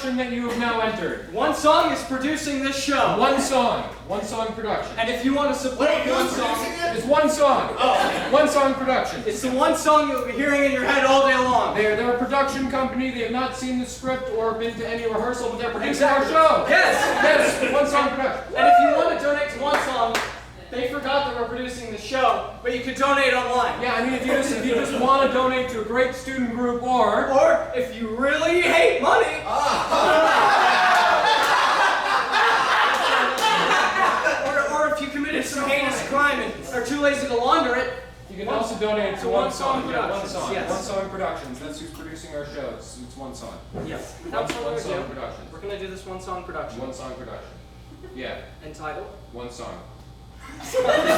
production that you have now entered. One song is producing this show. One song production. And if you want to support one song, It's one song. Oh. One song production. It's the one song you'll be hearing in your head all day long. They're a production company. They have not seen the script or been to any rehearsal, but they're producing our show. Yes. Yes, one song production. And if you want to donate to one song, they forgot that we're producing the show, but you could donate online. Yeah, I mean, if you just want to donate to a great student group, or if you really hate money, or if you committed some heinous crime and are too lazy to launder it, you can also donate to one song. Yeah, one song. Yes. One song productions. That's who's producing our show. It's one song. Yes. One song productions. We're gonna do this one song production. One song production. Yeah. Entitled One song. Saga.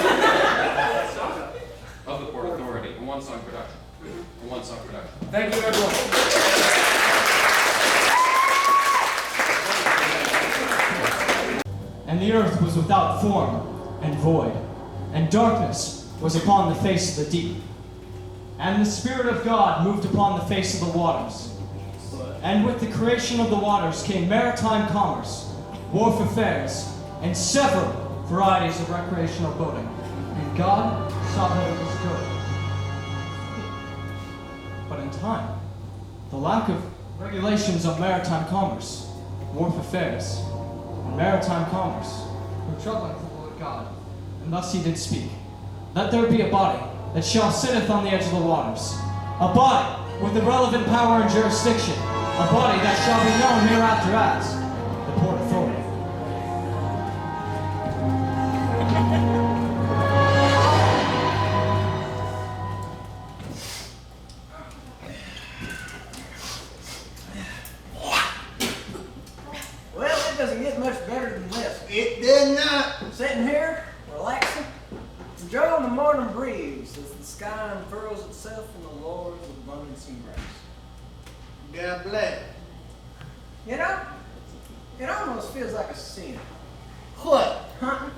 Of the Port Authority. A one song production. A one song production. Thank you, everyone. And the earth was without form and void, and darkness was upon the face of the deep. And the Spirit of God moved upon the face of the waters. And with the creation of the waters came maritime commerce, wharf affairs, and several varieties of recreational boating. And God saw that it was good. But in time, the lack of regulations of maritime commerce, wharf affairs, and maritime commerce were troubling to the Lord God. And thus he did speak. Let there be a body that shall sitteth on the edge of the waters, a body with the relevant power and jurisdiction, a body that shall be known hereafter as the Port Authority. Well, it doesn't get much better than this. It did not. Sitting here, relaxing, enjoying the morning breeze as the sky unfurls itself in the Lord's abundance and grace. God bless. You know, it almost feels like a sin. What? Hunting.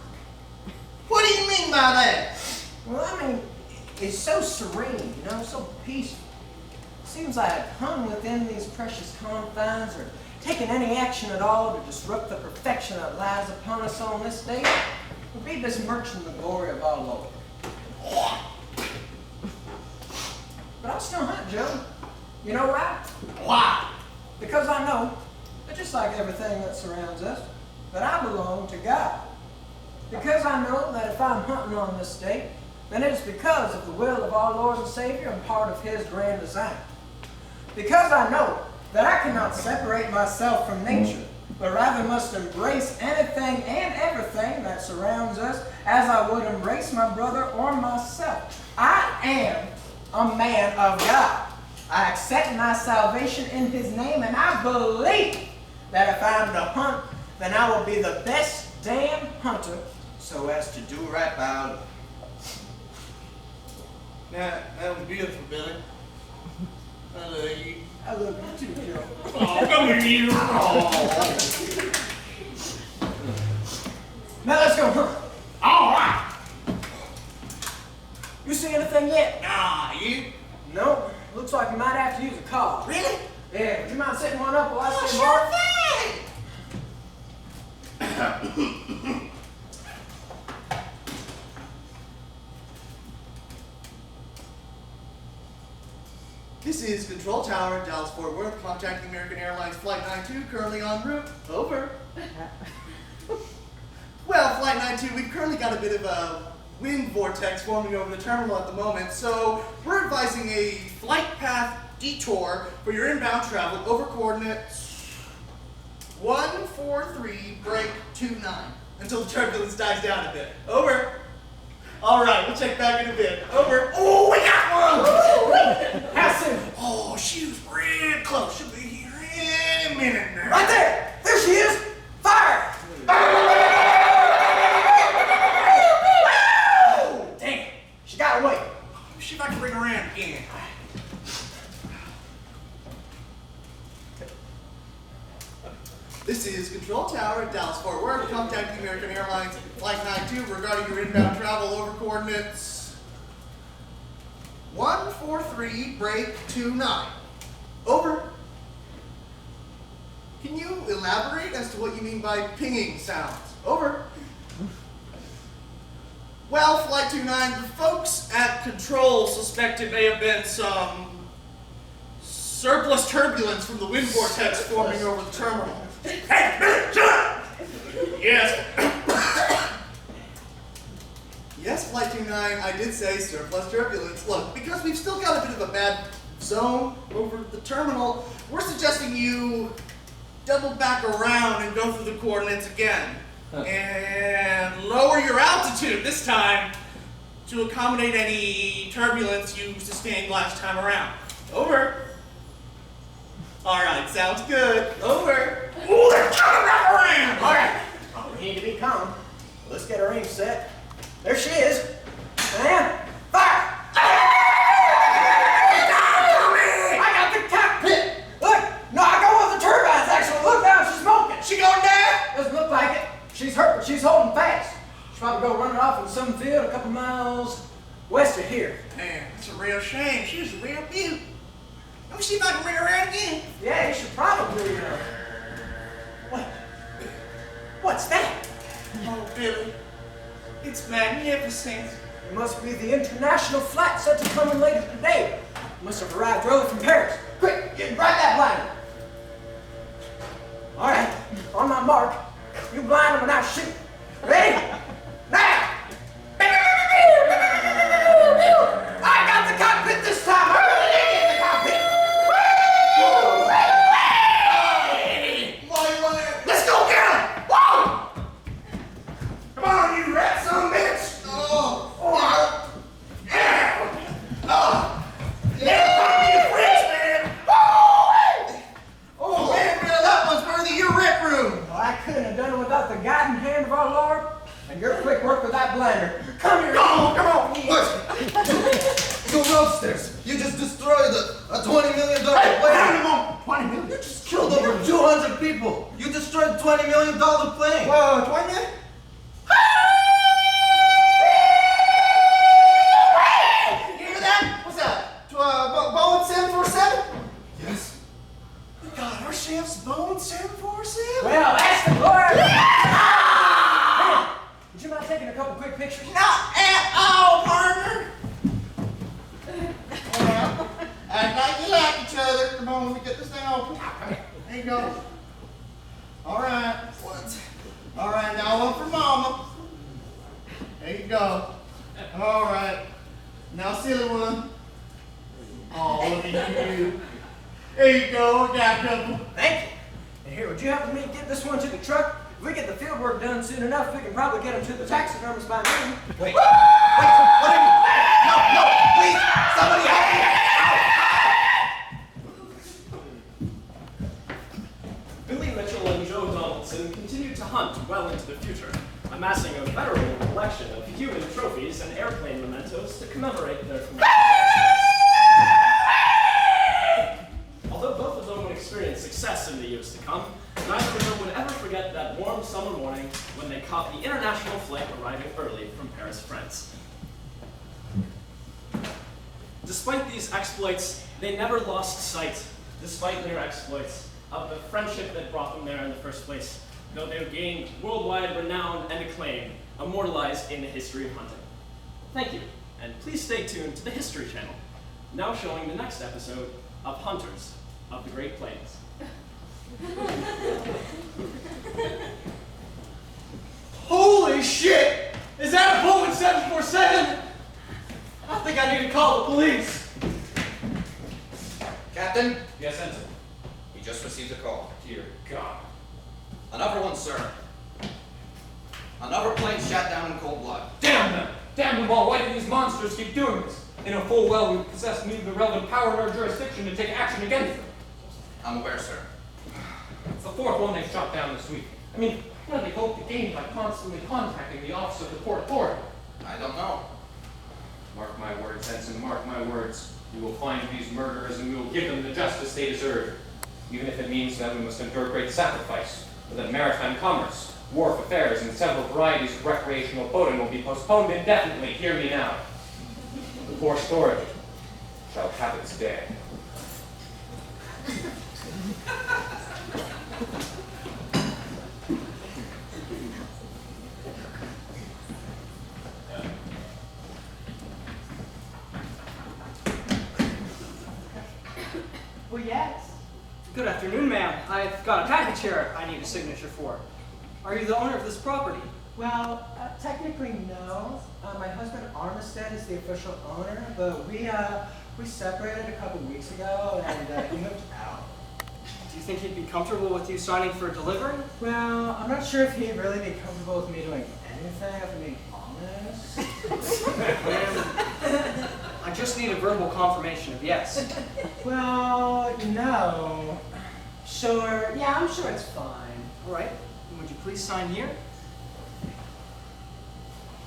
What do you mean by that? Well, I mean, it's so serene, you know, so peaceful. Seems like hunting within these precious confines or taking any action at all to disrupt the perfection that lies upon us on this day would be besmirching the glory of our Lord. But I'll still hunt, Joe. You know why? Why? Because I know that just like everything that surrounds us, that I belong to God. Because I know that if I'm hunting on this day, then it is because of the will of our Lord and Savior and part of His grand design. Because I know that I cannot separate myself from nature, but rather must embrace anything and everything that surrounds us as I would embrace my brother or myself. I am a man of God. I accept my salvation in His name, and I believe that if I'm to hunt, then I will be the best damn hunter so as to do right by our Lord. That was beautiful, Billy. I love you. I love you too, Joe. Oh, come here, you. Now let's go hunt. All right. You see anything yet? Nah, you. No. Looks like you might have to use a car. Really? Yeah. Would you mind setting one up while I stay Sure hard? thing. This is Control Tower, Dallas Fort Worth, contacting American Airlines Flight 92, currently en route. Over. Well, Flight 92, we've currently got a bit of a wind vortex forming over the terminal at the moment, so we're advising a flight path detour for your inbound travel over coordinates 143 break 29 until the turbulence dies down a bit. Over. All right, we'll check back in a bit. Over. Oh, we got one! How soon? Oh, she was real close. She'll be here in a minute now. Right there! There she is! Fire! Dang it! She got away. See if I can bring her in again. This is Control Tower at Dallas Fort Worth, contacting American Airlines Flight 92 regarding your inbound travel over coordinates 143 break 29. Over. Can you elaborate as to what you mean by pinging sounds? Over. Well, Flight 29, the folks at Control suspect it may have been some surplus turbulence from the wind vortex forming over the terminal. Hey, Billy, shut up! Yes. Yes, Flight 29, I did say surplus turbulence. Look, because we've still got a bit of a bad zone over the terminal, we're suggesting you double back around and go through the coordinates again. And lower your altitude this time to accommodate any turbulence you sustained last time around. Over. All right, sounds good. Over. Ooh, they're coming back around. All right. We need to be calm. Let's get our aim set. There she is. And fire! I got the cockpit. Look, no, I go with the turbines. Actually, look down. She's smoking. She going down? Doesn't look like it. She's hurt, but she's holding fast. She's probably go running off in some field a couple miles west of here. Man, it's a real shame. She was a real beaut. Let me see if I can bring her around again. Yeah, you should probably. What's that? Oh, Billy, it's magnificent. It must be the international flight set to come in later today. Must have arrived early from Paris. Quick, get right that blinder. All right, on my mark. You blind them and I shoot. Ready? Now! I got the cockpit this time. I really did get the cockpit. Let's go get him! Whoa! Come on, you rat son of a bitch! I couldn't have done it without the guiding hand of our Lord and your quick work with that blinder. Come here. Come on! You roasters! You just destroyed a $20 million plane! 20 million? You just killed over 200 people! You destroyed a $20 million plane! Whoa, 20 million? You hear that? What's that? Boeing 747? Yes. God, our chef's Boeing 747? Well, that's the glory. Man, would you mind taking a couple quick pictures? Not at all, partner! Well, act like you like each other. Come on, let me get this thing open. There you go. All right. What? All right, now one for Mama. There you go. All right. Now, silly one. Oh, look at you. There you go. We got a couple. Thank you. And here, would you help me get this one to the truck? If we get the field work done soon enough, we can probably get them to the taxidermist by noon. Wait, what are you? No, please! Somebody help me! Billy Mitchell and Joe Donaldson continued to hunt well into the future, amassing a venerable collection of human trophies and airplane mementos to commemorate their Although both of them would experience success in the years to come, neither of them would ever forget that warm summer morning when they caught the international flight arriving early from Paris, France. Despite these exploits, they never lost sight, despite their exploits, of the friendship that brought them there in the first place, though they gained worldwide renown and acclaim, immortalized in the history of hunting. Thank you, and please stay tuned to the History Channel, now showing the next episode of Hunters of the Great Plains. Holy shit! Is that a Boeing 747? I think I need to call the police. Captain, Yes, Ensign. we just received a call. Dear God. Another one, sir. Another plane shot down in cold blood. Damn them! Damn them all! Why do these monsters keep doing this? They know full well we possess neither the relevant power nor jurisdiction to take action against them. I'm aware, sir. It's the fourth one they've shot down this week. I mean, what do they hope to gain by constantly contacting the office of the Port Authority? I don't know. Mark my words, Ensign, mark my words. We will find these murderers and we will give them the justice they deserve. Even if it means that we must endure great sacrifice, or that maritime commerce, wharf affairs, and several varieties of recreational boating will be postponed indefinitely. Hear me now. The Port Authority shall have its day. rocking chair I need a signature for. Are you the owner of this property? Well, technically no. My husband Armistead is the official owner, but we separated a couple weeks ago and he moved out. Do you think he'd be comfortable with you signing for delivery? Well, I'm not sure if he'd really be comfortable with me doing anything, if I'm being honest. I just need a verbal confirmation of yes. Well, no. Sure, yeah, I'm sure it's fine. All right. And would you please sign here?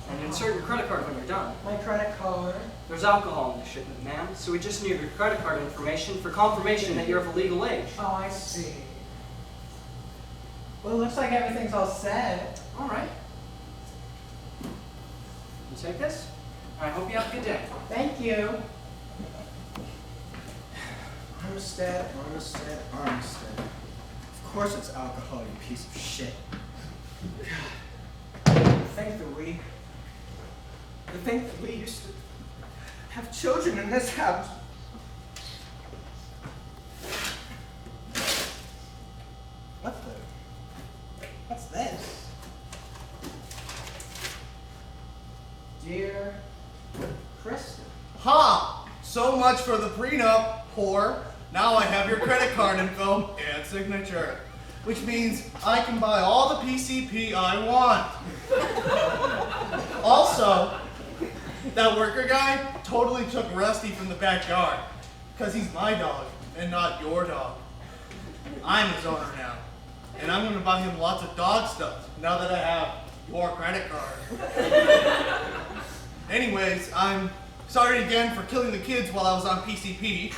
And insert your credit card when you're done. My credit card. There's alcohol in this shipment, ma'am, so we just need your credit card information for confirmation that you're of a legal age. Oh, I see. Well, it looks like everything's all set. All right. You take this? I hope you have a good day. Thank you. Armistead. Of course it's alcohol, you piece of shit. To think that we used to have children in this house. What's this? Dear Kristen. Ha! So much for the prenup, whore. Now I have your credit card info and signature, which means I can buy all the PCP I want. Also, that worker guy totally took Rusty from the backyard, because he's my dog and not your dog. I'm his owner now, and I'm going to buy him lots of dog stuff now that I have your credit card. Anyways, I'm sorry again for killing the kids while I was on PCP.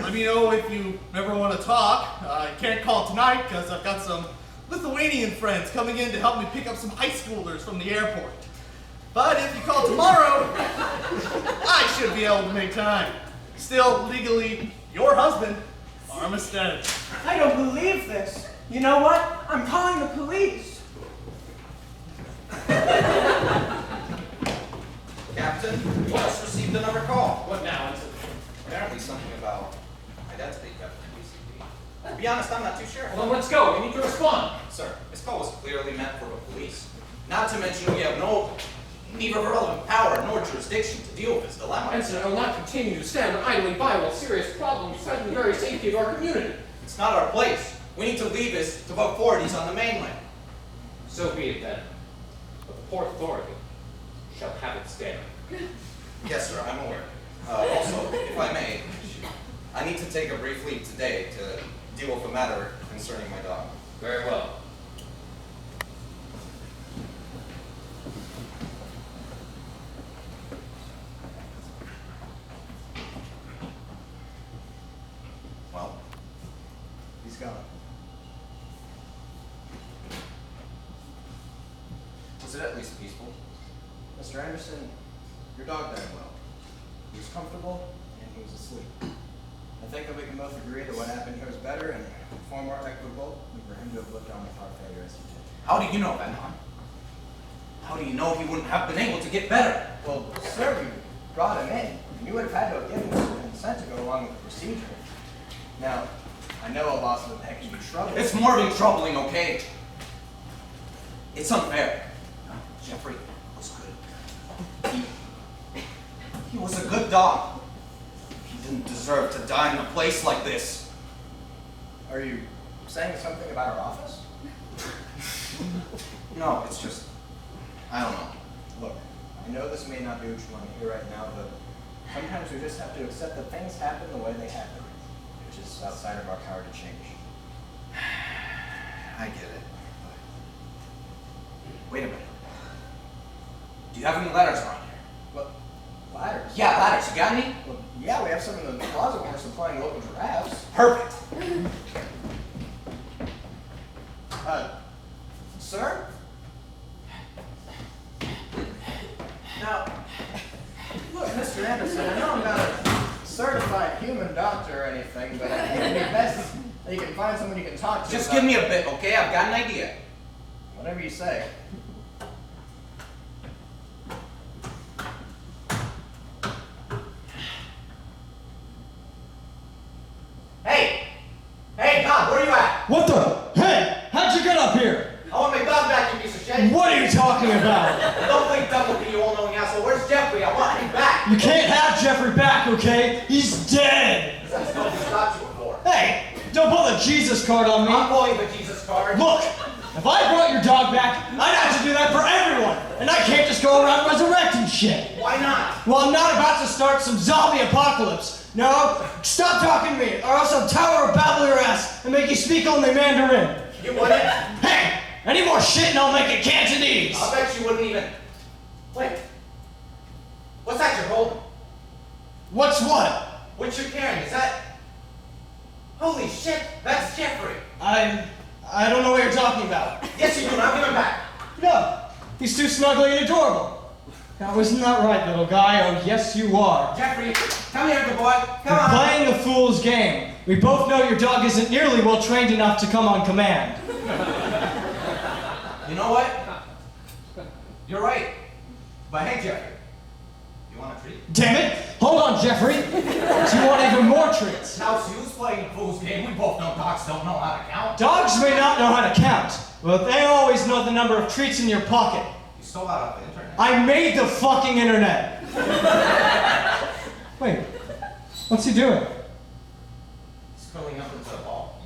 Let me know if you ever want to talk. I can't call tonight because I've got some Lithuanian friends coming in to help me pick up some high schoolers from the airport. But if you call tomorrow, I should be able to make time. Still, legally, your husband, Armistead. I don't believe this. You know what? I'm calling the police. Captain, we just received another call. What now? Is it? Apparently something about identity theft at PCP. To be honest, I'm not too sure. Well, then let's go. We need to respond. Sir, this call was clearly meant for the police. Not to mention we have neither relevant power nor jurisdiction to deal with this dilemma. Ensign, I will not continue to stand idly by while serious problems threaten the very safety of our community. It's not our place. We need to leave this to the authorities on the mainland. So be it then. But the Port Authority shall have its day. Yes, sir, I'm aware. Also, if I may, I need to take a brief leave today to deal with a matter concerning my dog. Very well. Well, He's gone. was it at least peaceful? Mr. Anderson, your dog died well. He was comfortable and he was asleep. I think that we can both agree that what happened here was better and far more equitable than for him to have lived on with heart failure as he did. How do you know that, Don? How do you know he wouldn't have been able to get better? Well, sir, we brought him in. You would have had to have given him consent to go along with the procedure. Now, I know a loss of a pet can be troubling. It's more than troubling, okay? It's unfair. Jeffrey was good. He was a good dog. He didn't deserve to die in a place like this. Are you saying something about our office? No, it's just, I don't know. Look, I know this may not be what you want to hear right now, but sometimes we just have to accept that things happen the way they happen, which is outside of our power to change. I get it. Wait a minute. Do you have any letters around here? What? Ladders? Yeah, ladders. You got any? Well, yeah, we have some in the closet when we're supplying local giraffes. Perfect. Sir? Now, look, Mr. Anderson, I know I'm not a certified human doctor or anything, but I think it'd be best that you can find someone you can talk to. Just about- give me a bit, okay? I've got an idea. Whatever you say. Hey! Hey, Bob, where are you at? What Jesus card on me. I'm pulling the Jesus card. Look, if I brought your dog back, I'd have to do that for everyone. And I can't just go around resurrecting shit. Why not? Well, I'm not about to start some zombie apocalypse. No, stop talking to me, or else I'll Tower of Babel your ass and make you speak only Mandarin. You wouldn't? Hey, any more shit and I'll make it Cantonese. I'll bet you wouldn't even. Wait. What's that you're holding? What's what? What you're carrying, is that... Holy shit, that's Jeffrey. I don't know what you're talking about. Yes, you do, now give him back. No, he's too snuggly and adorable. That was not right, little guy. Oh, yes, you are. Jeffrey, come here, good boy. Come You're on. playing a fool's game. We both know your dog isn't nearly well trained enough to come on command. You know what? You're right. But hey, Jeffrey, you want a treat? Damn it! Hold on, Jeffrey. Do you want even more treats? Now, see who's playing the fool's game? We both know dogs don't know how to count. Dogs may not know how to count, but they always know the number of treats in your pocket. You stole that off the internet. I made the fucking internet. Wait, what's he doing? He's curling up into a ball.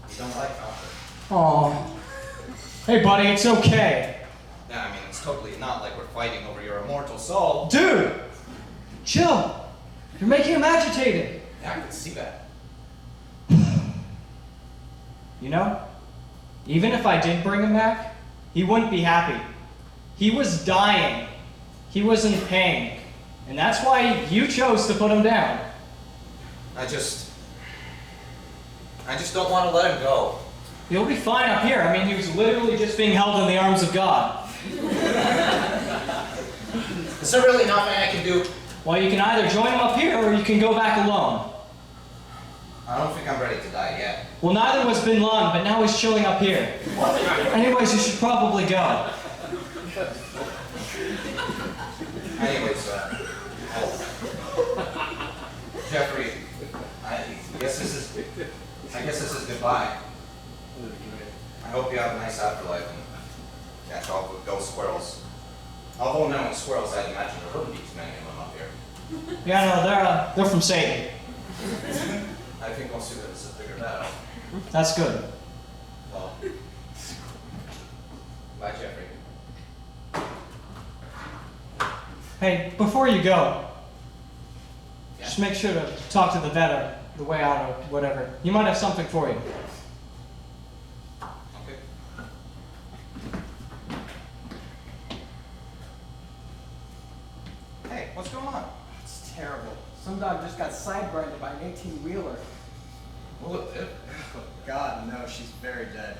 You don't like chocolate. Aw. Hey, buddy, it's okay. Yeah, I mean, it's totally not like we're fighting over your immortal soul. Dude, chill. You're making him agitated. Yeah, I can see that. You know, even if I did bring him back, he wouldn't be happy. He was dying. He was in pain. And that's why you chose to put him down. I just don't want to let him go. He'll be fine up here. I mean, he was literally just being held in the arms of God. Is there really nothing I can do? Well, you can either join him up here or you can go back alone. I don't think I'm ready to die yet. Well, neither was Bin Laden, but now he's chilling up here. Anyways, you should probably go. Anyways, Jeffrey, I guess this is goodbye. I hope you have a nice afterlife and catch off with ghost squirrels. Although knowing squirrels, I'd imagine there wouldn't be too many of them up here. Yeah, no, they're from Satan. I think most students have figured that out. That's good. Well, bye, Jeffrey. Hey, before you go, Yeah? just make sure to talk to the vet or the way out or whatever. He might have something for you. Okay. Hey, what's going on? It's terrible. Some dog just got side-grinded by an 18-wheeler. Well, it, God, no, she's very dead.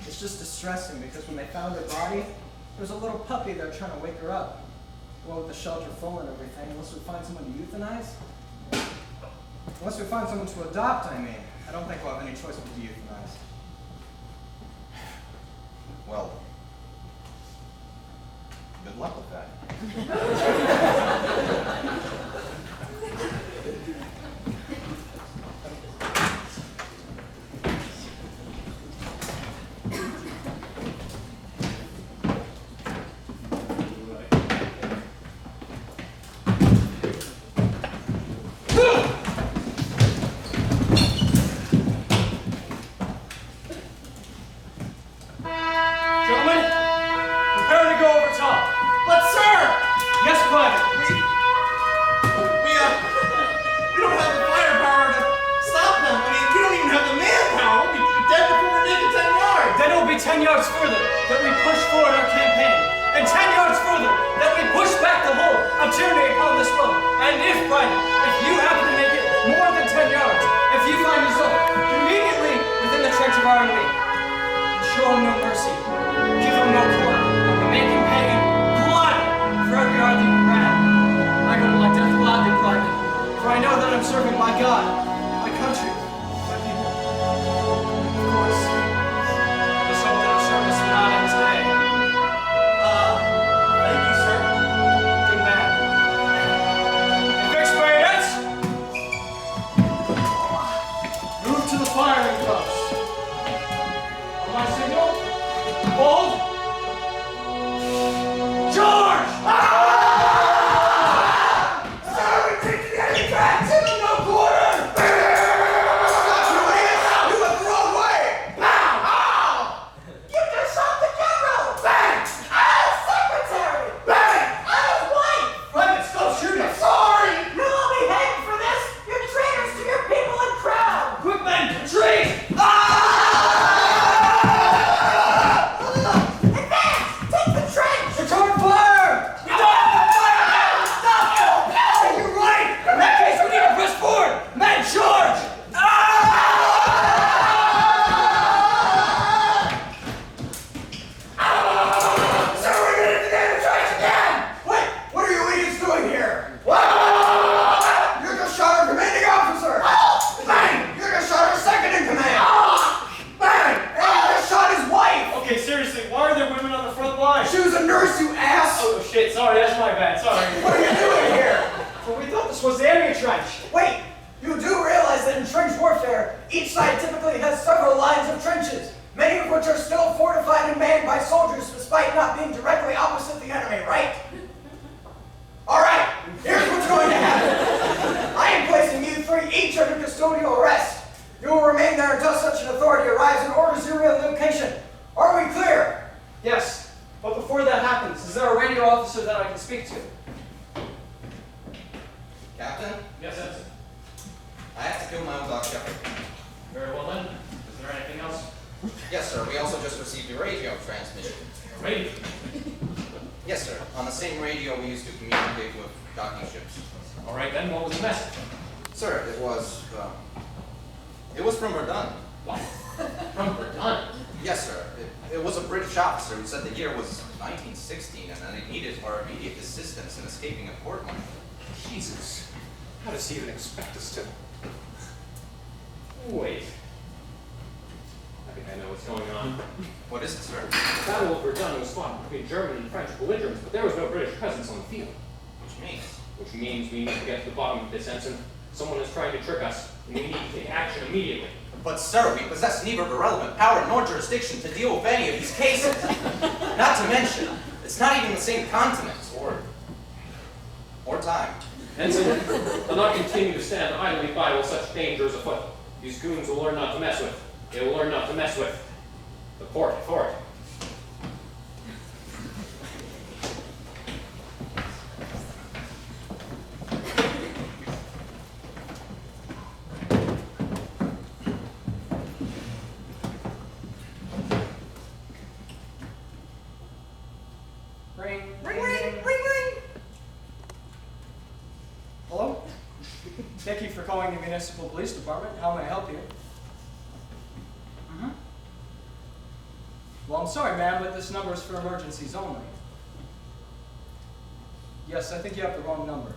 It's just distressing because when they found her body, there was a little puppy there trying to wake her up. Well, with the shelter full and everything, unless we find someone to euthanize. Unless we find someone to adopt, I mean. I don't think we'll have any choice but to euthanize. well, good luck with that. Gentlemen, prepare to go over top. But sir, Yes, Private. we don't have the firepower to stop them. I mean, we don't even have the manpower. We'll be dead before we're making 10 yards. Then it will be 10 yards further that we push forward our campaign, and 10 yards further that we push back the whole of tyranny upon this world. And if, Private, if you happen to make it more than 10 yards, if you find yourself conveniently within the trench of our enemy, show him no mercy, give him no quarter, and make him pay blood for every yard that you grab. I go to my death gladly, Private, for I know that I'm serving my God, my country, my people. Of course, let's hope that our service will not end today. Thank you, sir. Good man. Fixed bayonet! radio we used to communicate with docking ships. All right then, what was the message? Sir, it was from Verdun. What? From Verdun? Yes, sir. It was a British officer who said the year was 1916 and that he needed our immediate assistance in escaping a court martial. Jesus. How does he even expect us to... Wait. I think I know what's going on. What is it, sir? The Battle of Verdun was fought between German and French belligerents, but there was no British presence on the field. Which means we need to get to the bottom of this, Ensign. Someone is trying to trick us, and we need to take action immediately. But, sir, we possess neither the relevant power nor jurisdiction to deal with any of these cases. Not to mention, it's not even the same continent or time. Ensign, I'll not continue to stand idly by while such danger is afoot. These goons will learn not to mess with. They will learn not to mess with the port authority. Ring, ring, ring, ring, ring. Hello? Thank you for calling the Municipal Police Department. How may I help you? Well, I'm sorry, ma'am, but this number is for emergencies only. Yes, I think you have the wrong number.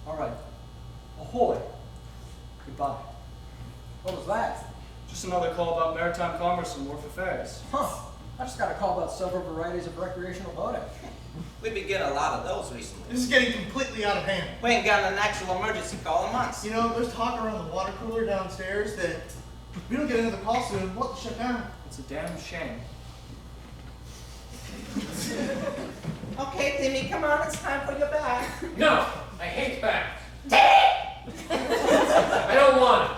All right. Ahoy. Goodbye. What was that? Just another call about maritime commerce and wharf affairs. Huh. I just got a call about several varieties of recreational boating. We've been getting a lot of those recently. This is getting completely out of hand. We ain't gotten an actual emergency call in months. You know, there's talk around the water cooler downstairs that if we don't get another call soon, we'll have to shut down. It's a damn shame. Okay, Timmy, come on, it's time for your bag. No! I hate bags. I don't want it.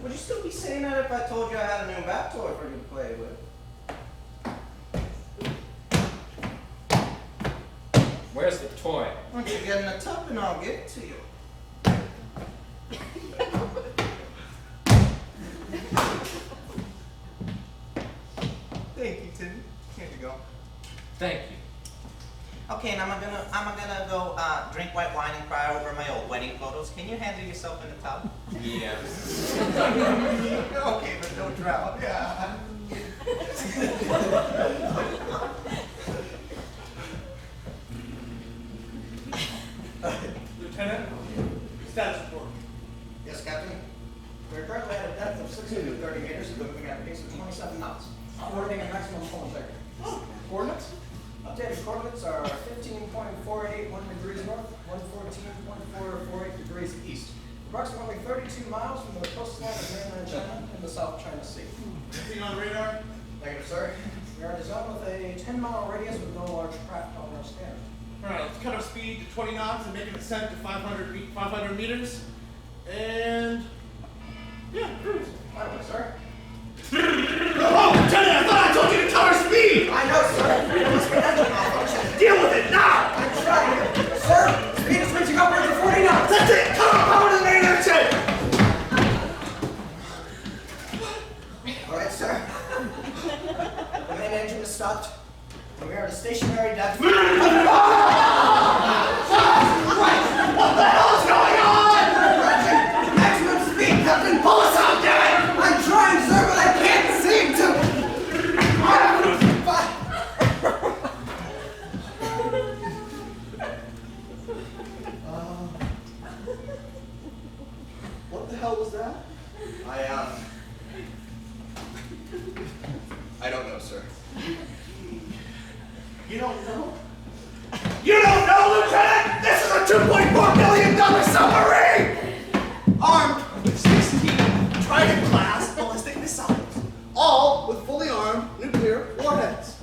Would you still be saying that if I told you I had a new bat toy for you to play with? Where's the toy? Why don't you get in the tub and I'll give it to you? Thank you, Timmy. Here you go. Thank you. Okay, now I'm gonna go drink white wine and cry over my old wedding photos. Can you handle yourself in the tub? Yeah. Okay, but don't drown. Yeah. Lieutenant, status report. Yes, Captain. We're currently at a depth of 630 meters and moving at a pace of 27 knots. Operating at maximum full integrity. Coordinates? Updated coordinates are 15.481 degrees north, 114.448 degrees east. Approximately 32 miles from the coastline of mainland China in the South China Sea. Anything on radar? Negative, sir. We are in a zone with a 10-mile radius with no large craft on our scanner. Alright, let's cut our speed to 20 knots and make a descent to 500 meters. And... yeah, cruise. Right away, sir. Oh, Lieutenant, I thought I told you to cut our speed! I know, sir. There must be engine malfunction. Deal with it now! I'm trying. Sir, speed is reaching upwards of 40 knots. That's it! Cut off power to the main engine! All right, sir. The main engine is stopped. And we are at a stationary depth. What the hell is going on? Maximum speed, Captain. Pull us out, damn it! I'm trying, sir, but I can't seem to. What the hell was that? I don't know, sir. You don't know? You don't know, Lieutenant? This is a $2.4 billion submarine! Armed with 16 Trident-class ballistic missiles, all with fully armed nuclear warheads.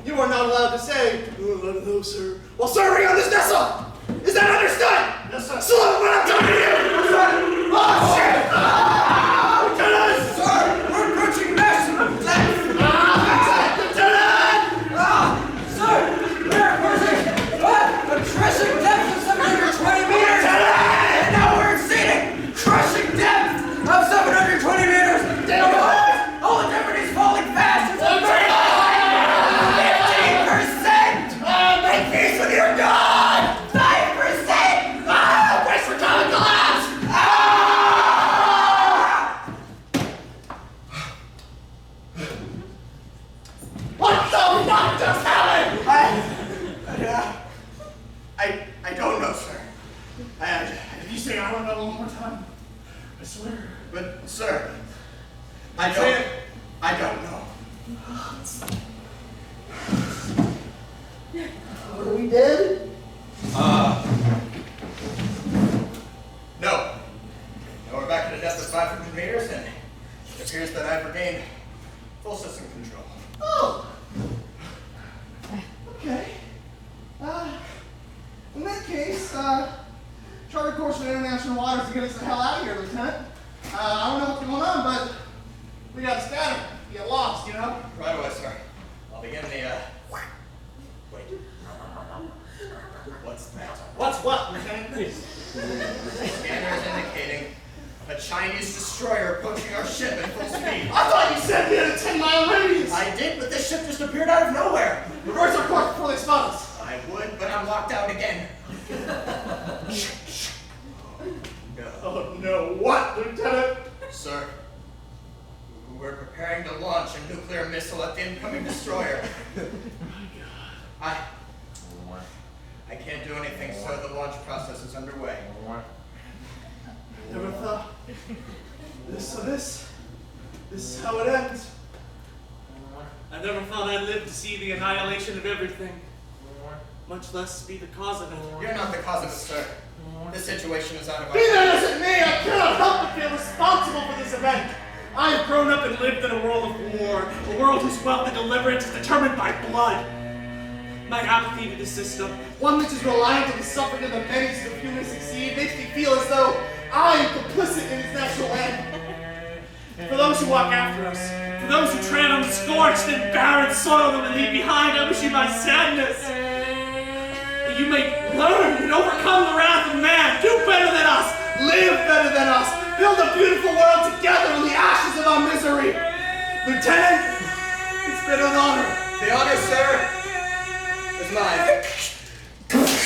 You are not allowed to say, "Oh, I don't know, sir," while serving on this vessel! Is that understood? Yes, sir. Salute when I'm talking to you! Sir. Oh, shit! Lieutenant! Sir, we're approaching maximum depth. Sir, we're approaching a crushing depth of 720 meters. And now we're exceeding crushing depth of 720 meters. Oh, the temperature is falling fast. It's 15%. Make me I don't know. Are we dead? No. Now we're back at a depth of 500 meters, and it appears that I've regained full system control. Oh! Okay. In that case, charter course for international waters to get us the hell out of here, Lieutenant. I don't know what's going on, but we got scattered. We get lost, you know? Right away, sir. I'll begin the, wait. What's that? What's what, Lieutenant? Scanner is indicating a Chinese destroyer approaching our ship at full speed. I thought you said we had a 10-mile radius! I did, but this ship just appeared out of nowhere. Reverse our course before they spot us. I would, but I'm locked out again. No. Oh no, what, Lieutenant? Sir, we're preparing to launch a nuclear missile at the incoming destroyer. I can't do anything, sir. The launch process is underway. Never thought. This is how it ends. I never thought I'd live to see the annihilation of everything, much less be the cause of it. You're not the cause of it, sir. This situation is out of our Neither hands. is it me. I cannot help but feel responsible for this event. I have grown up and lived in a world of war, a world whose wealth and deliverance is determined by blood. My apathy to the system, One which is reliant on the suffering of the many so that few may succeed, makes me feel as though I am complicit in its natural end. for those who walk after us, for those who tread on the scorched and barren soil that we leave behind, I wish you my sadness. That you may learn and overcome the wrath of man, do better than us, Live better than us. Build a beautiful world together in the ashes of our misery. Lieutenant, it's been an honor. The honor, sir, is mine.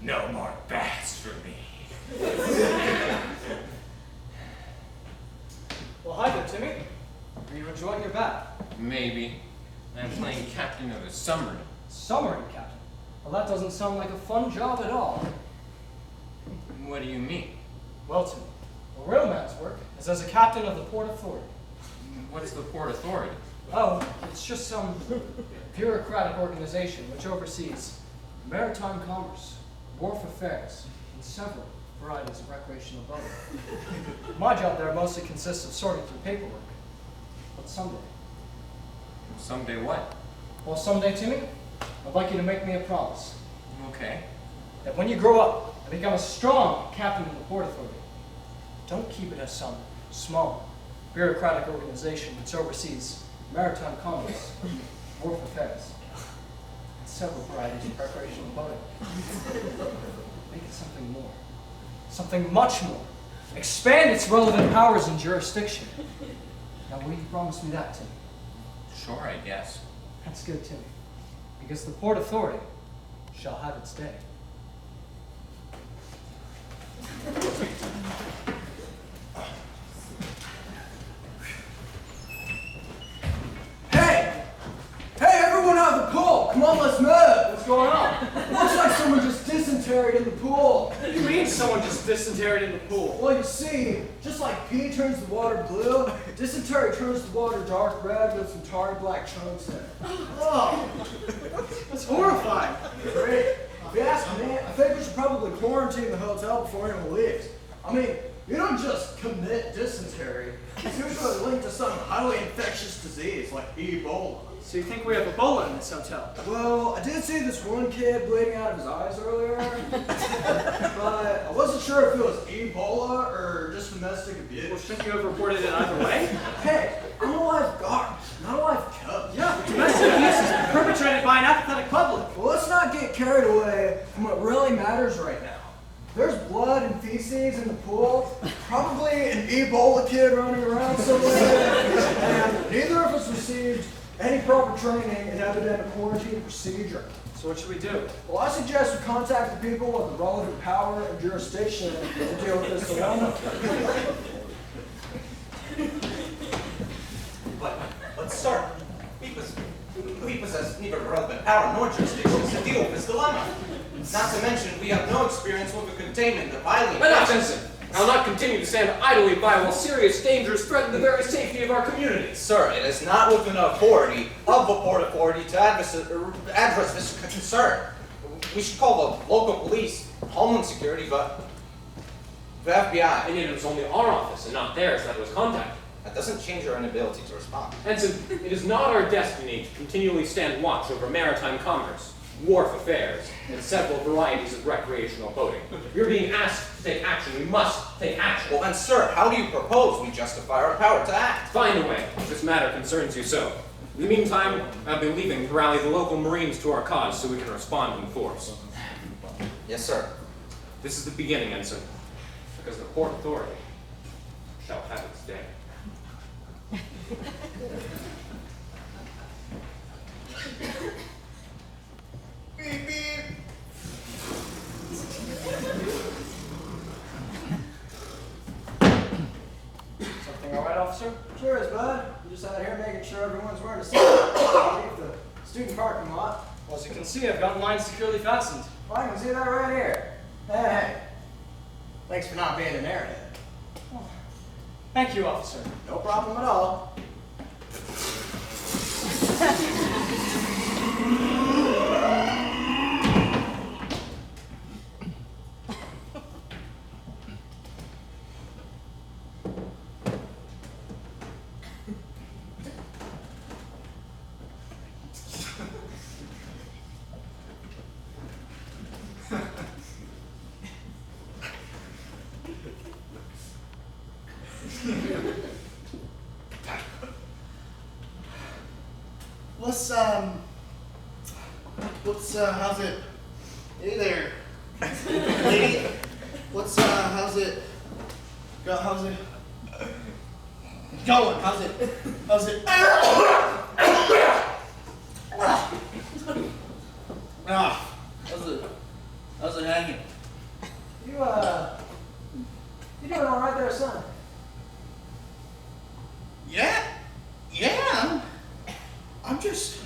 No more baths for me. Well, hi there, Timmy. Are you enjoying your bath? Maybe. I'm playing captain of a submarine. Submarine captain. Well, that doesn't sound like a fun job at all. What do you mean? Well, Timmy, a real man's work is as a captain of the Port Authority. What's the Port Authority? Oh, it's just some bureaucratic organization which oversees maritime commerce, wharf affairs, and several varieties of recreational boating. My job there mostly consists of sorting through paperwork. But someday, Someday what? well, someday, Timmy, I'd like you to make me a promise Okay. that when you grow up and become a strong captain of the Port Authority, don't keep it as some small bureaucratic organization which oversees maritime commerce, wharf affairs, and several varieties of recreational boating. Make it something more, something much more. Expand its relevant powers and jurisdiction. Now, will you promise me that, Timmy? Sure, I guess. That's good, Timmy, because the Port Authority shall have its day. Hey! Hey, everyone out of the pool! Come on, let's move! What's going on? Looks like someone just dysenteried in the pool. What do you mean someone just dysenteried in the pool? Well, you see, just like pee turns the water blue, dysentery turns the water dark red with some tarry black chunks in it. Oh, that's horrifying. Great. If you ask me, I think we should probably quarantine the hotel before anyone leaves. I mean, you don't just commit dysentery. It's usually linked to some highly infectious disease like Ebola. So you think we have Ebola in this hotel? Well, I did see this one kid bleeding out of his eyes earlier, but I wasn't sure if it was Ebola or just domestic Well, abuse. shouldn't you have reported it either way? Hey, I'm a lifeguard, not a life coach. Yeah, but domestic abuse is perpetrated by an apathetic public. Well, let's not get carried away from what really matters right now. There's blood and feces in the pool, probably an Ebola kid running around somewhere, and neither of us received any proper training in epidemic quarantine procedure. So what should we do? Well, I suggest we contact the people with the relevant power and jurisdiction to deal with this dilemma. But let's start. We possess neither relevant power nor jurisdictions to deal with this dilemma. Not to mention, we have no experience with the containment of highly... Enough, Ensign! I'll not continue to stand idly by while serious dangers threaten the very safety of our community. Sir, it is not within the authority of the Port Authority to address this concern. We should call the local police, Homeland Security, but the FBI. And yet it was only our office and not theirs that was contacted. That doesn't change our inability to respond. Ensign, it is not our destiny to continually stand watch over maritime commerce, wharf affairs, and several varieties of recreational boating. If you're being asked to take action, we must take action. Well then, sir, how do you propose we justify our power to act? Find a way, if this matter concerns you so. In the meantime, I'll be leaving to rally the local Marines to our cause so we can respond in force. Yes, sir. This is the beginning, Ensign, because the Port Authority shall have its day. Beep, beep. Something all right, officer? Sure is, bud. I'm just out here making sure everyone's wearing a seatbelt. Leave the student parking lot. Well, as you can see, I've got mine securely fastened. Well, I can see that right here. Hey, thanks for not being an airhead. Thank you, officer. No problem at all. How's it? Hey there, lady. How's it? How's it going? How's it? How's it hanging? You doing all right there, son? Yeah. I'm just,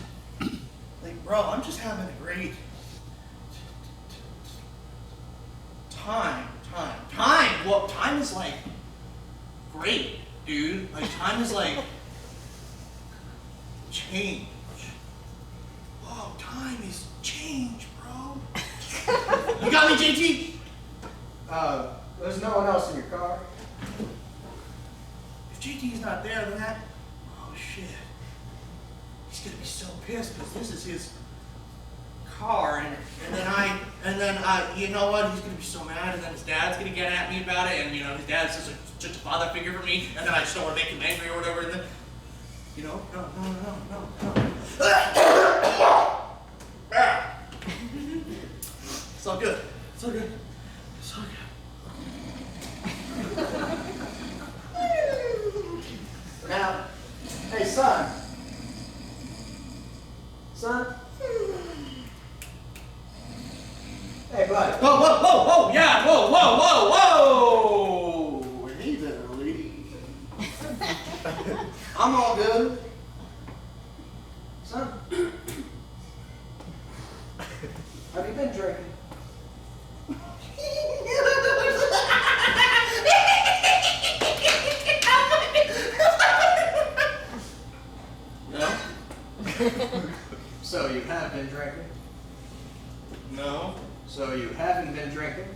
bro, I'm just having a great time. Well, time is great, dude. Time is change. Whoa, time is change, bro. You got me, JT? There's no one else in your car. If JT's not there, then oh shit. He's gonna be so pissed because this is his car, and then I, you know what? He's gonna be so mad, and then his dad's gonna get at me about it, and his dad's just such a father figure for me, and then I just don't want to make him angry or whatever, and then, no. It's all good. Now, hey, son. Hey, buddy. Whoa, yeah, whoa. Hey there, lady. I'm all good. Son, have you been drinking? No? So you have been drinking? No? So you haven't been drinking?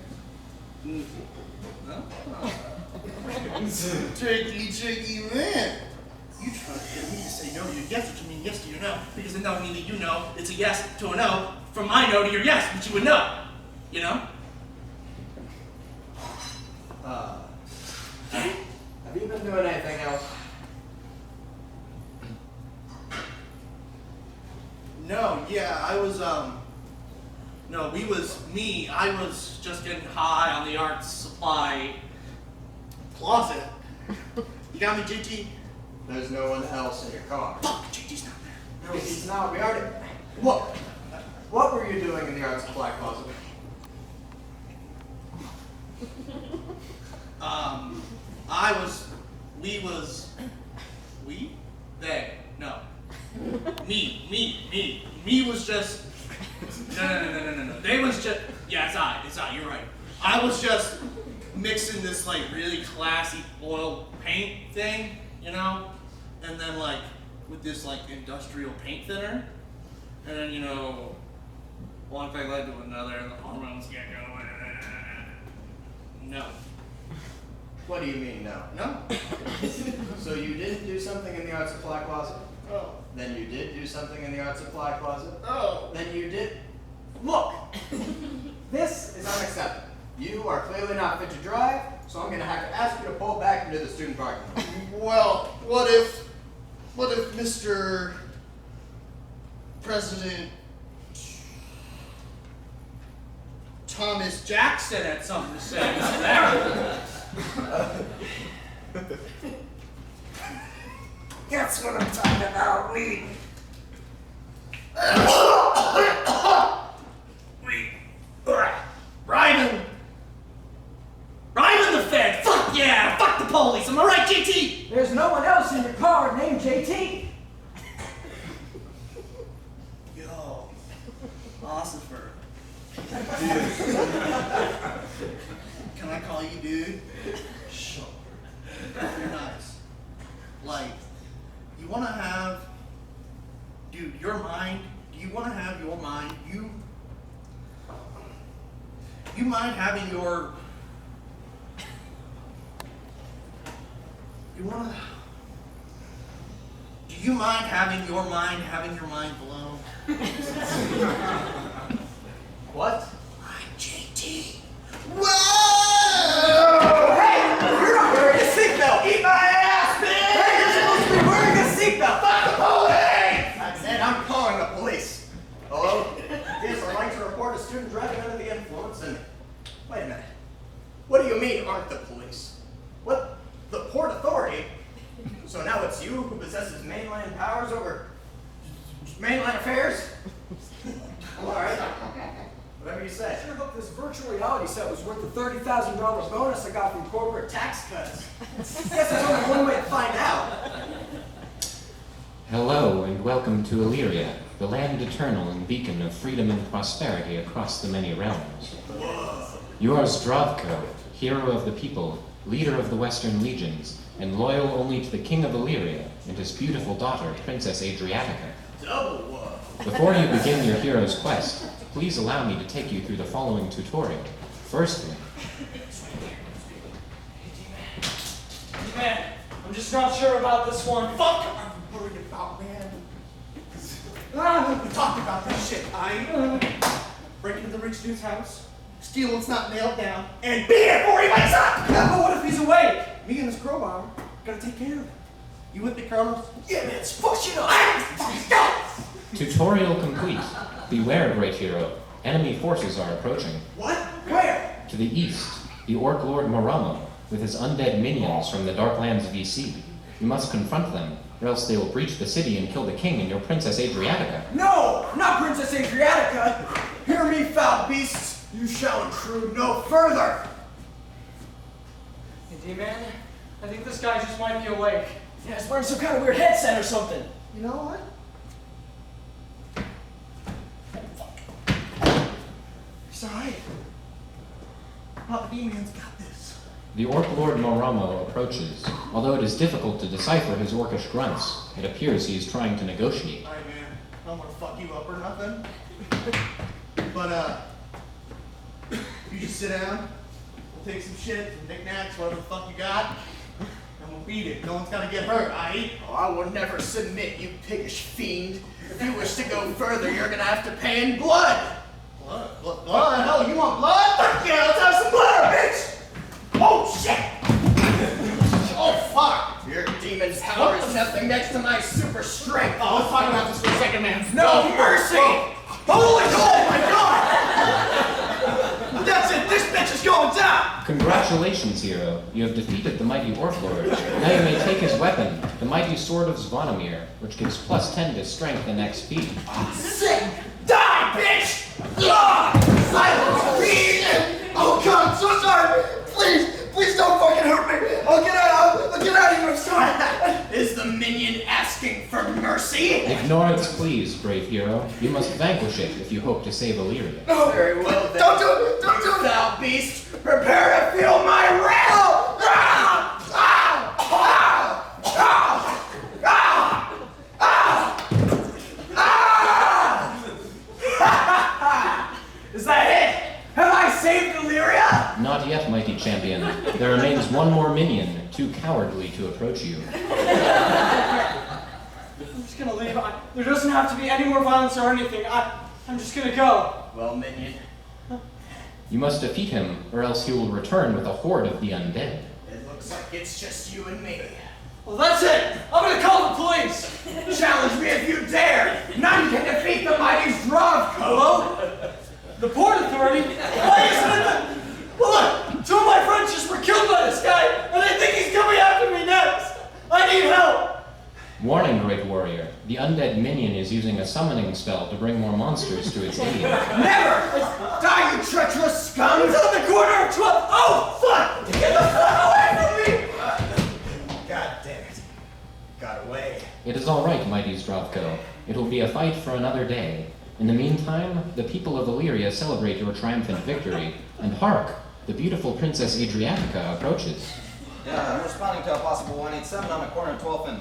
No? Tricky man. You try to get me to say no to your yes, which means yes to your no. Because a no means that you know it's a yes to a no. From my no to your yes, which you would know. You know? Have you been doing anything else? No, yeah, I was, I was just getting high on the art supply closet. You got me, JT? There's no one else in your car. Fuck, JT's not there. No, he's not. We already... What? What were you doing in the art supply closet? They, no. Me was just. No. They was just. Yeah, it's I, you're right. I was just mixing this, like, really classy oil paint thing, you know? And then, like, with this, like, industrial paint thinner. And then, you know, one thing led to another, and the hormones get going. No. What do you mean, no? No. So you didn't do something in the art supply closet? Oh. Then you did do something in the art supply closet? Oh. Then you did. Look! This is unacceptable. You are clearly not fit to drive, so I'm gonna have to ask you to pull back into the student parking lot. Well, what if Mr. President Thomas Jackson had something to say about that? That's what I'm talking about, we Ride in the Fed! Fuck yeah! Fuck the police! Am I right, JT? There's no one else in your car named JT. Yo, Ossifer. Can I call you dude? Sure. You're nice. Like, you wanna have, dude, your mind, do you wanna have your mind, you mind having your, do you mind having your mind blown? What? I'm JT. Whoa! Hey! You're not wearing a seatbelt! Eat my ass, man! Hey, you're supposed to be wearing a seatbelt! Fuck the police! I said I'm calling the police. Hello? Yes, I'd like to report a student driving under the influence and... Wait a minute. What do you mean, aren't the police? What? The Port Authority? So now it's you who possesses mainland powers over mainland affairs? All right. Whatever you say. I sure hope this virtual reality set was worth the $30,000 bonus I got from corporate tax cuts. Guess there's only one way to find out. Hello and welcome to Illyria, the land eternal and beacon of freedom and prosperity across the many realms. You are Zdravko, hero of the people, leader of the Western Legions, and loyal only to the king of Illyria and his beautiful daughter, Princess Adriatica. Double whoa. Before you begin your hero's quest, please allow me to take you through the following tutorial. Firstly, Man, I'm just not sure about this one. Fuck I'm worried about, man. We talked about this shit. Break into the rich dude's house, steal what's not nailed down, and beat it before he wakes up! Yeah, but what if he's awake? Me and this crowbar gotta take care of him. You with me, Carlos? Yeah, man, fuck shit up. tutorial complete. Beware, great hero. Enemy forces are approaching. What? Where? To the east, the Orc Lord Moramo, with his undead minions from the Darklands VC. You must confront them, or else they will breach the city and kill the king and your Princess Adriatica. No, not Princess Adriatica. Hear me, foul beasts. You shall intrude no further. Hey, D-Man, I think this guy just might be awake. Yeah, he's wearing some kind of weird headset or something. You know what? It's alright. Papa D-Man's got this. The Orc Lord Moramo approaches. Although it is difficult to decipher his orcish grunts, it appears he is trying to negotiate. Alright, man. I don't want to fuck you up or nothing. But, you just sit down. We'll take some shit, some knickknacks, whatever the fuck you got, and we'll beat it. No one's gotta get hurt, aight? Oh, I will never submit, you piggish fiend. If you wish to go further, you're gonna have to pay in blood. Blood? Hell, you want blood? Fuck yeah, let's have some blood, bitch! Oh, shit! Oh, fuck! Your demon's power is nothing next to my super strength. Oh, let's talk about this for a second, man. No mercy! Holy oh my god! That's it, this bitch is going down! Congratulations, hero. You have defeated the mighty Orc Lord. Now you may take his weapon, the mighty Sword of Zvonimir, which gives +10 to strength and XP. Sick! Die, bitch! Ah! Silence, please! Oh god, I'm so sorry! Please don't fucking hurt me! I'll get out of here, I'm sorry! Is the minion asking for mercy? If North's please, brave hero. You must vanquish it if you hope to save Illyria. Oh, very well then. Don't do it! Don't do it! Thou beast, prepare to feel my wrath! Is that it? Have I saved Illyria? Not yet, mighty champion. There remains one more minion, too cowardly to approach you. I'm just gonna leave. There doesn't have to be any more violence or anything. I'm just gonna go. Well, minion, You must defeat him, or else he will return with a horde of the undead. it looks like it's just you and me. Well, that's it. I'm gonna call the police. Challenge me if you dare! None can defeat the mighty Zdravko! Hello? The Port Authority? Why isn't it the... Well, look, two of my friends just were killed by this guy, and I think he's coming after me next. I need help. Warning, great warrior. The undead minion is using a summoning spell to bring more monsters to its aid. Never! Die, you treacherous scum! He's on the corner of 12. Oh, fuck! Get the fuck away from me! God damn it. Got away. It is all right, mighty Zdravko. It will be a fight for another day. In the meantime, the people of Illyria celebrate your triumphant victory. And hark, the beautiful Princess Adriatica approaches. Yeah, I'm responding to a possible 187 on the corner of 12th and...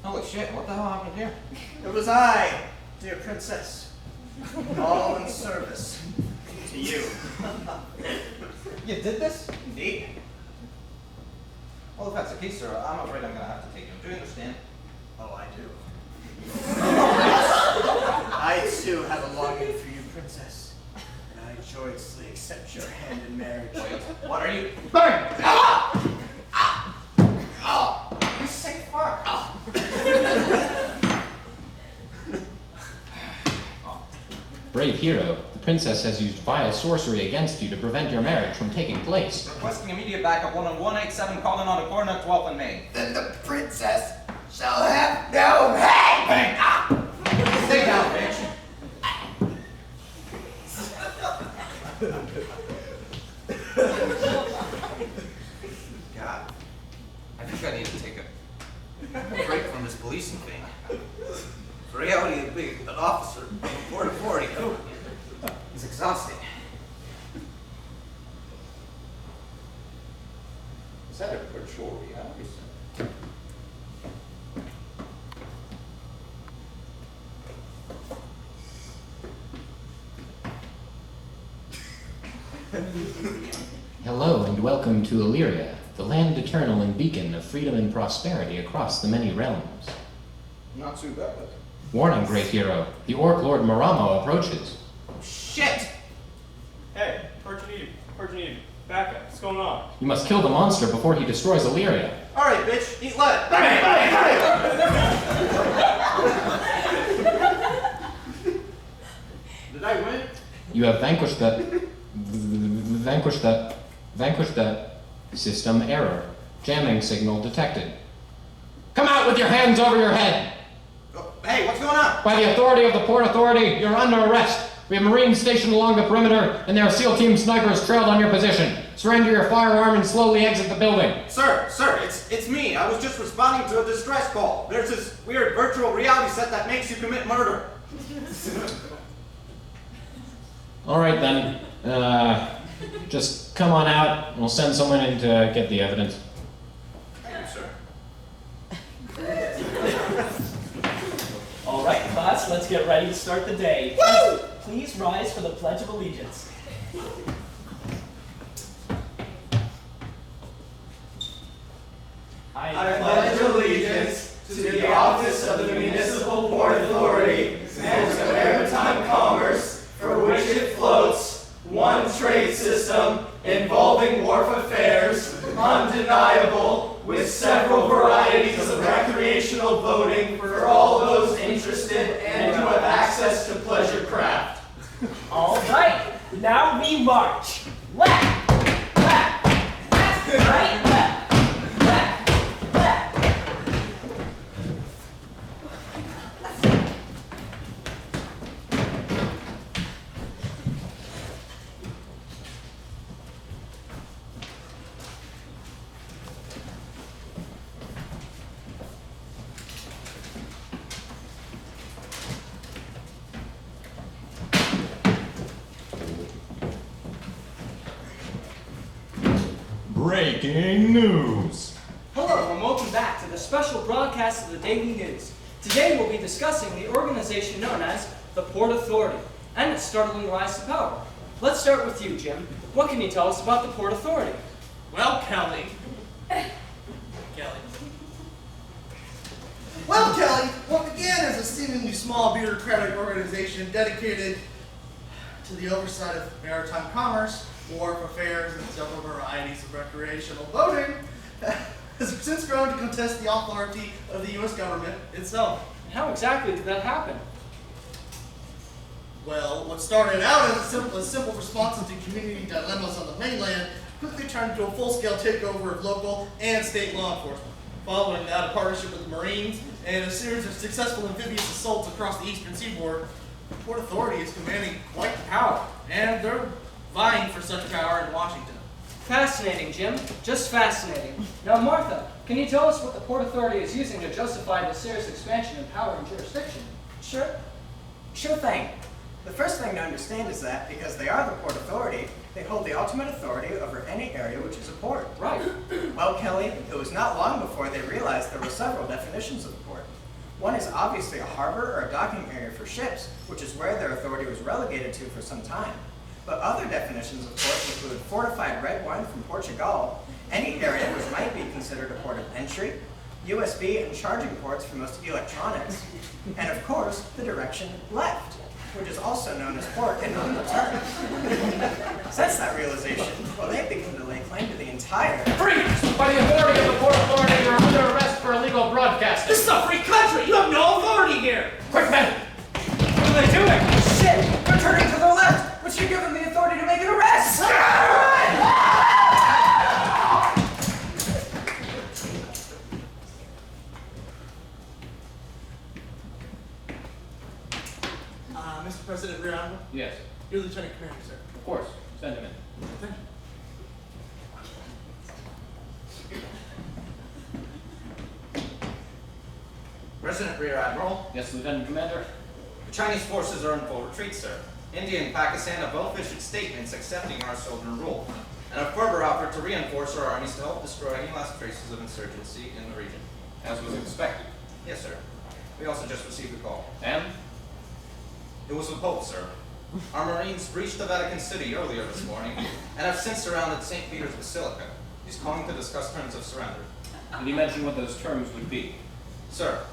Holy shit, what the hell happened here? It was I, dear princess. All in service to you. You did this? Indeed. Well, if that's the case, sir, I'm afraid I'm gonna have to take him. Do you understand? Oh, I do. I too have a longing for you, princess. And I joyously accept your hand in marriage. Wait, what are you? Burn! Ah! Ah! Ah! You sick fuck! Ah! Brave hero, the princess has used vile sorcery against you to prevent your marriage from taking place. Requesting immediate backup 187 calling on the corner of 12th and Main. Then the princess shall have no head! Ah! Stay down, bitch. God, I think I need to take a break from this policing thing. The reality of being an officer of Port Authority is exhausting. Is that a virtual reality set? Hello and welcome to Illyria, the land eternal and beacon of freedom and prosperity across the many realms. Not too bad. Warning, great hero, the Orc Lord Maramo approaches. Shit! Hey, Pertinide, back up. What's going on? You must kill the monster before he destroys Illyria. Alright, bitch, eat lead! Did I win? You have vanquished that system error. Jamming signal detected. Come out with your hands over your head! Oh, hey, what's going on? By the authority of the Port Authority, you're under arrest. We have Marines stationed along the perimeter, and there are SEAL Team snipers trailed on your position. Surrender your firearm and slowly exit the building. Sir, it's me. I was just responding to a distress call. There's this weird virtual reality set that makes you commit murder. All right then. Just come on out, and we'll send someone in to get the evidence. Thank you, sir. All right, class, let's get ready to start the day. Woo! Please rise for the Pledge of Allegiance. I pledge allegiance to the office of the Municipal Port Authority and to maritime commerce, for which it floats, one trade system involving wharf affairs, undeniable, with several varieties of recreational boating for all those interested and who have access to pleasure craft. All right, now we march. Left, left, left, right, left, left, left. Breaking news. Hello and welcome back to the special broadcast of the Daily News. Today we'll be discussing the organization known as the Port Authority and its startling rise to power. Let's start with you, Jim. What can you tell us about the Port Authority? Well, Kelly. Well, Kelly, what began as a seemingly small bureaucratic organization dedicated to the oversight of maritime commerce, wharf affairs, and several varieties of recreational boating, has since grown to contest the authority of the U.S. government itself. How exactly did that happen? Well, what started out as a simple response to community dilemmas on the mainland quickly turned into a full-scale takeover of local and state law enforcement. Following that, a partnership with the Marines and a series of successful amphibious assaults across the eastern seaboard, the Port Authority is commanding quite the power, and they're vying for such power in Washington. Fascinating, Jim. Just fascinating. Now, Martha, can you tell us what the Port Authority is using to justify this serious expansion in power and jurisdiction? Sure thing. The first thing to understand is that because they are the Port Authority, they hold the ultimate authority over any area which is a port. Right. Well, Kelly, it was not long before they realized there were several definitions of the port. One is obviously a harbor or a docking area for ships, which is where their authority was relegated to for some time. But other definitions of port include fortified red wine from Portugal, any area which might be considered a port of entry, USB and charging ports for most electronics, and of course, the direction left, which is also known as port in nautical terms. Since that realization, well, they've begun to lay claim to the entire... Freeze! By the authority of the Port Authority, you're under arrest for illegal broadcasting. This is a free country! You have no authority here! Quick, men! What are they doing? Shit! They're turning to the left, which should give them the authority to make an arrest! Mr. President, Rear Admiral, Yes, you're Lieutenant Commander, sir. of course. Send him in. Thank you. President Rear Admiral, Yes, Lieutenant Commander. the Chinese forces are in full retreat, sir. India and Pakistan have both issued statements accepting our sovereign rule, and have further offered to reinforce our armies to help destroy any last traces of insurgency in the region. As was expected. Yes, sir. We also just received a call. And? It was the Pope, sir. Our Marines breached the Vatican City earlier this morning, and have since surrounded St. Peter's Basilica. He's calling to discuss terms of surrender. Did he mention what those terms would be? Sir,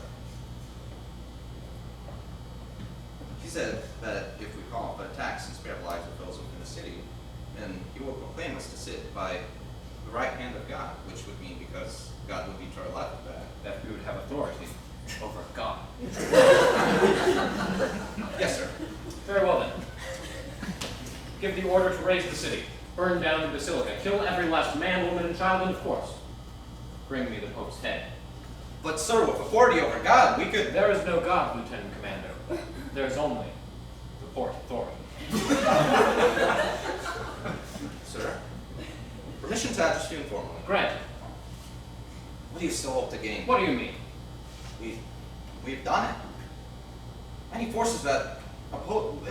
he said that if we call for a tax and spare lives of those within the city, then he will proclaim us to sit by the right hand of God, which would mean because God would be to our left, That we would have authority over God. Yes, sir. Very well then. Give the order to raise the city, burn down the basilica, kill every last man, woman, and child, and of course, bring me the Pope's head. But sir, with authority over God, we could... There is no God, Lieutenant Commander. There is only the Port Authority. Sir, permission to address you informally. Granted. What do you still hope to gain? What do you mean? We've done it. Any forces that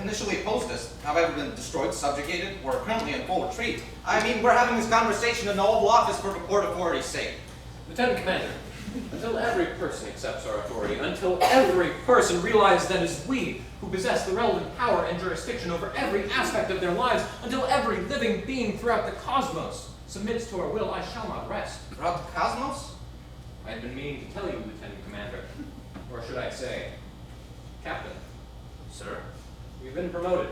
initially opposed us have either been destroyed, subjugated, or are currently in full retreat. I mean, we're having this conversation in the Oval Office for the Port Authority's sake. Lieutenant Commander, until every person accepts our authority, until every person realizes that it is we who possess the relevant power and jurisdiction over every aspect of their lives, until every living being throughout the cosmos submits to our will, I shall not rest. Throughout the cosmos? I have been meaning to tell you, Lieutenant Commander, or should I say, Captain. Sir? You've been promoted.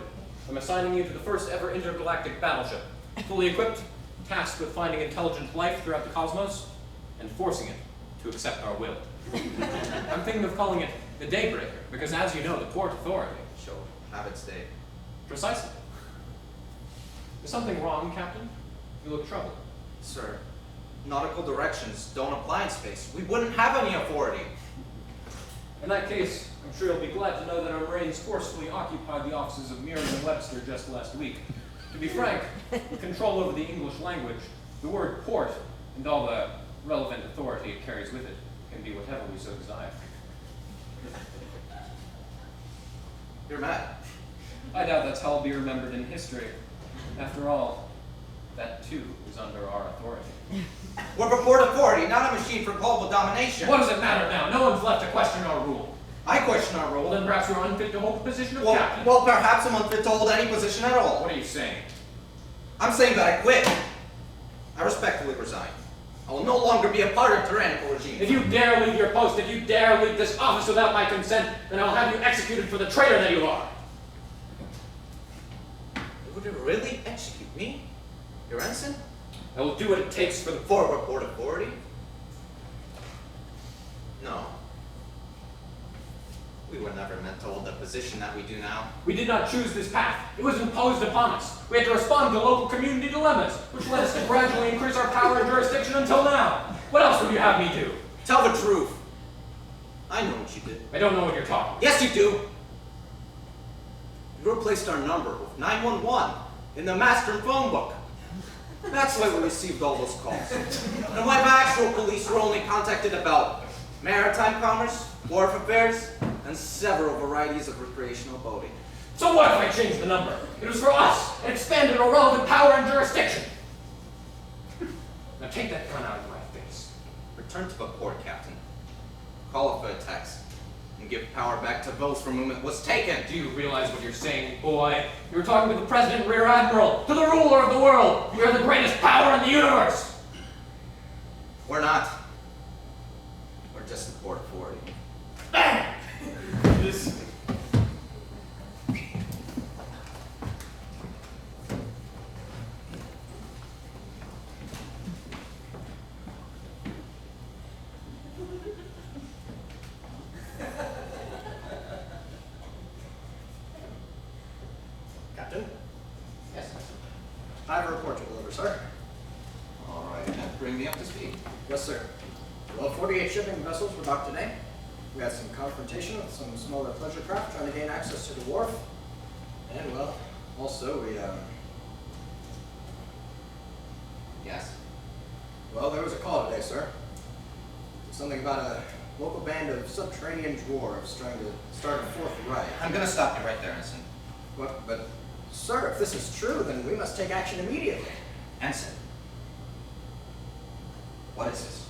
I'm assigning you to the first ever intergalactic battleship, fully equipped, tasked with finding intelligent life throughout the cosmos, and forcing it to accept our will. I'm thinking of calling it the Daybreaker, because as you know, the Port Authority Shall have its day. Precisely. Is something wrong, Captain? You look troubled. Sir, nautical directions don't apply in space. We wouldn't have any authority. In that case, I'm sure you'll be glad to know that our Marines forcefully occupied the offices of Merriam-Webster just last week. To be frank, with control over the English language, the word port and all the relevant authority it carries with it can be whatever we so desire. You're mad. I doubt that's how I'll be remembered in history. After all, That too is under our authority. We're a port authority, not a machine for global domination. What does it matter now? No one's left to question our rule. I question our Well, role. then perhaps you're unfit to hold the position of captain. Well, perhaps I'm unfit to hold any position at all. What are you saying? I'm saying that I quit. I respectfully resign. I will no longer be a part of tyrannical regime. If you dare leave your post, if you dare leave this office without my consent, then I'll have you executed for the traitor that you are. Would you really execute me? Your ensign? I will do what it takes for the... For a port authority? No. We were never meant to hold the position that we do now. We did not choose this path. It was imposed upon us. We had to respond to local community dilemmas, which led us to gradually increase our power and jurisdiction until now. What else would you have me do? Tell the truth. I know what you did. I don't know what you're talking about. Yes, you do. You replaced our number with 911 in the master phone book. That's why we received all those calls. And why actual police were only contacted about maritime commerce, wharf affairs, and several varieties of recreational boating. So what if I changed the number? It was for us. It expanded our relevant power and jurisdiction. Now take that gun out of my face. Return to the port, Captain. Call it for a text. And give power back to those from whom it was taken. Do you realize what you're saying, boy? You're talking to the President and Rear Admiral, to the ruler of the world. We are the greatest power in the universe. We're not. We're just the port authority. This. Captain, Yes. I have a report to deliver, sir. All right, now bring me up to speed. Yes, sir. Well, 48 shipping vessels were docked today. We had some confrontation with some smaller pleasure craft trying to gain access to the wharf. And, well, also Yes. well, there was a call today, sir. Something about a local band of subterranean dwarves trying to start a fourth riot. I'm gonna stop you right there, Ensign. But, sir, if this is true, then we must take action immediately. Ensign. What is this?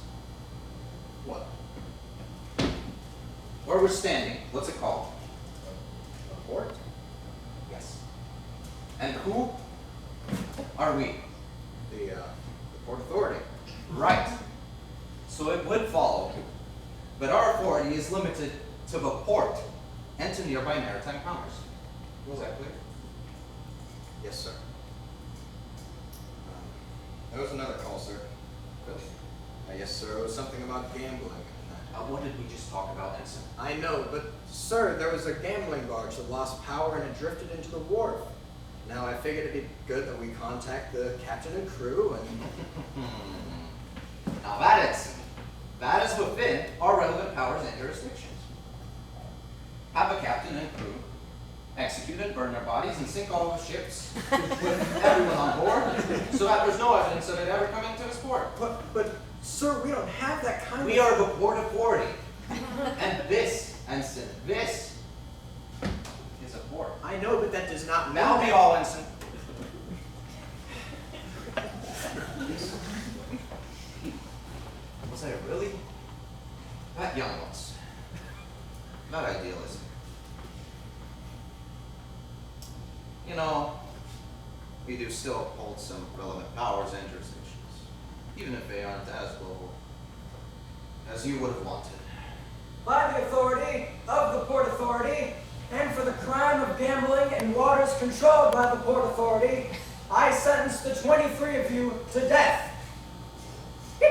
What? Where we're standing, what's it called? A port? Yes. And who are we? The Port Authority. Right. So it would follow, but our authority is limited to the port and to nearby maritime commerce. Was that clear? Yes, sir. There was another call, sir. Really? Yes, sir. It was something about gambling. What did we just talk about, Ensign? I know, but sir, there was a gambling barge that lost power and it drifted into the wharf. Now I figured it'd be good that we contact the captain and crew and... Now that, Ensign, that is within our relevant powers and jurisdictions. Have a captain and crew execute and burn their bodies and sink all the ships with everyone on board so that there's no evidence of it ever coming to this port. But sir, we don't have that kind of... We are the port authority. And this, Ensign, this is a port. I know, but that does not... That'll be all, Ensign. Was I really that young once? Not idealistic. You know, we do still hold some relevant powers and jurisdictions, even if they aren't as global as you would have wanted. By the authority of the Port Authority, and for the crime of gambling in waters controlled by the Port Authority, I sentence the 23 of you to death. There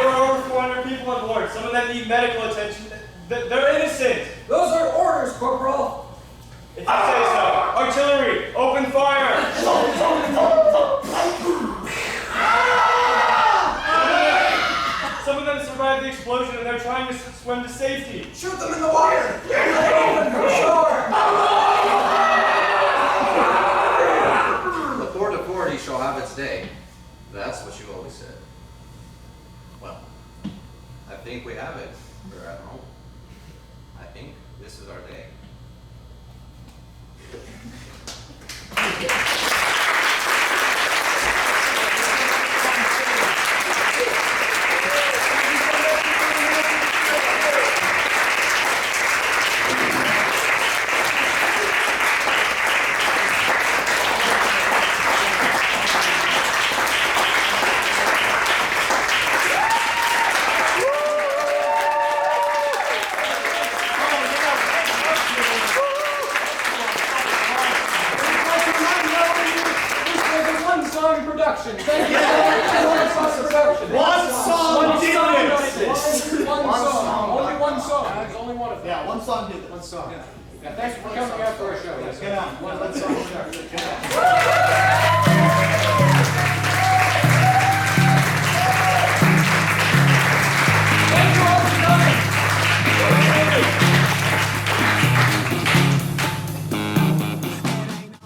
were over 400 people on board. Some of them need medical attention. They're innocent. Those are orders, Corporal. If you say so. Artillery, open fire. Some of them survived the explosion and they're trying to swim to safety. Shoot them in the water. Open from shore. The Port Authority shall have its day. That's what you always said. Well, I think we have it, Rear Admiral. I think this is our day. production. Thank you. One song did this. One song. Only one song. There's only one of them. Yeah, one song did this. One song. Yeah, thanks for coming out for our show. Get out. One song. Get out.